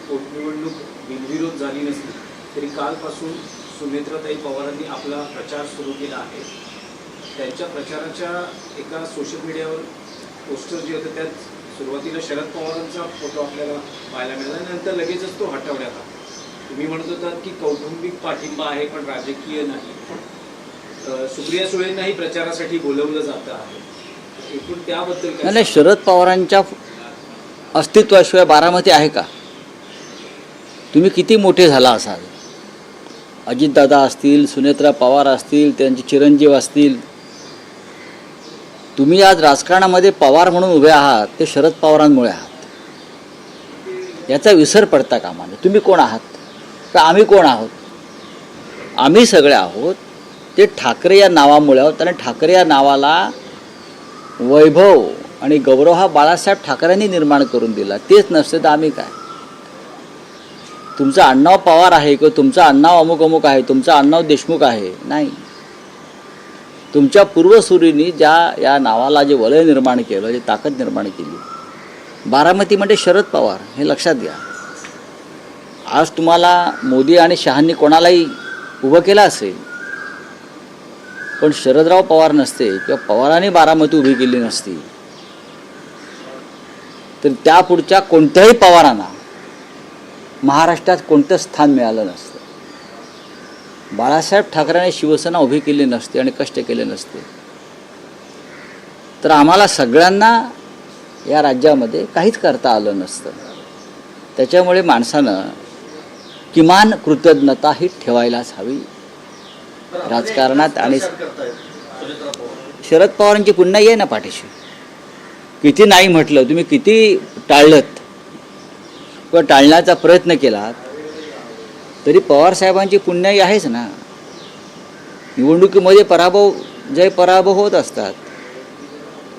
पोटनिवडणूक बिनविरोध झाली नसली तरी कालपासून सुनेत्राताई पवारांनी आपला प्रचार सुरू केला आहे. त्यांच्या प्रचाराच्या एका सोशल मीडियावर पोस्टर जे होते त्यात सुरुवातीला शरद पवारांचा फोटो आपल्याला पाहायला मिळाला, नंतर लगेचच तो हटवण्यात आला. तुम्ही म्हणत होतात की कौटुंबिक पाठिंबा आहे पण राजकीय नाही. सुप्रिया सुळेंनाही प्रचारासाठी बोलवलं जातं आहे. एकूण त्याबद्दल काय? नाही, शरद पवारांच्या अस्तित्वाशिवाय बारामती आहे का? तुम्ही किती मोठे झाला असाल, अजितदादा असतील, सुनेत्रा पवार असतील, त्यांचे चिरंजीव असतील, तुम्ही आज राजकारणामध्ये पवार म्हणून उभे आहात ते शरद पवारांमुळे आहात. याचा विसर पडता कामा नये. तुम्ही कोण आहात का आम्ही कोण आहोत? आम्ही सगळे आहोत ते ठाकरे या नावामुळे आहोत. आणि ठाकरे या नावाला वैभव आणि गौरव हा बाळासाहेब ठाकरेंनी निर्माण करून दिला. तेच नसते तर आम्ही काय? तुमचं आडनाव पवार आहे किंवा तुमचं आडनाव अमुक अमुक आहे, तुमचं आडनाव देशमुख आहे, नाही. तुमच्या पूर्वसुरींनी या नावाला जे वलय निर्माण केलं, जे ताकद निर्माण केली, बारामती म्हणजे शरद पवार, हे लक्षात घ्या. आज तुम्हाला मोदी आणि शहांनी कोणालाही उभं केलं असेल, पण शरदराव पवार नसते किंवा पवारांनी बारामती उभी केली नसती तर त्या पुढच्या कोणत्याही पवारांना महाराष्ट्रात कोणतं स्थान मिळालं नसतं. बाळासाहेब ठाकरेंनी शिवसेना उभी केली नसती आणि कष्ट केले नसते तर आम्हाला सगळ्यांना या राज्यामध्ये काहीच करता आलं नसतं. त्याच्यामुळे माणसानं किमान कृतज्ञता ही ठेवायलाच हवी राजकारणात. आणि शरद पवारांची पुन्हा आहे ना पाठीशी. किती नाही म्हटलं, तुम्ही किती टाळलत किंवा टाळण्याचा प्रयत्न केलात तरी पवारसाहेबांची पुण्याई आहेच ना. निवडणुकीमध्ये जय पराभव होत असतात,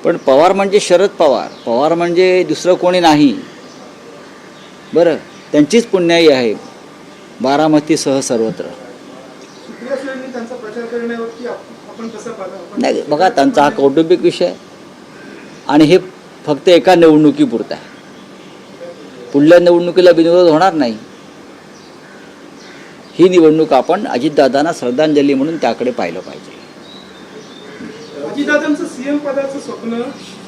पण पवार म्हणजे शरद पवार, पवार म्हणजे दुसरं कोणी नाही. बरं, त्यांचीच पुण्याई आहे बारामतीसह सर्वत्र. नाही, बघा, त्यांचा हा कौटुंबिक विषय आणि हे फक्त एका निवडणुकीपुरता आहे. पुढल्या निवडणुकीला बिनविरोध होणार नाही. ही निवडणूक आपण अजितदादांना श्रद्धांजली म्हणून त्याकडे पाहिलं पाहिजे. अजितदादांचं सीएम पदाचं स्वप्न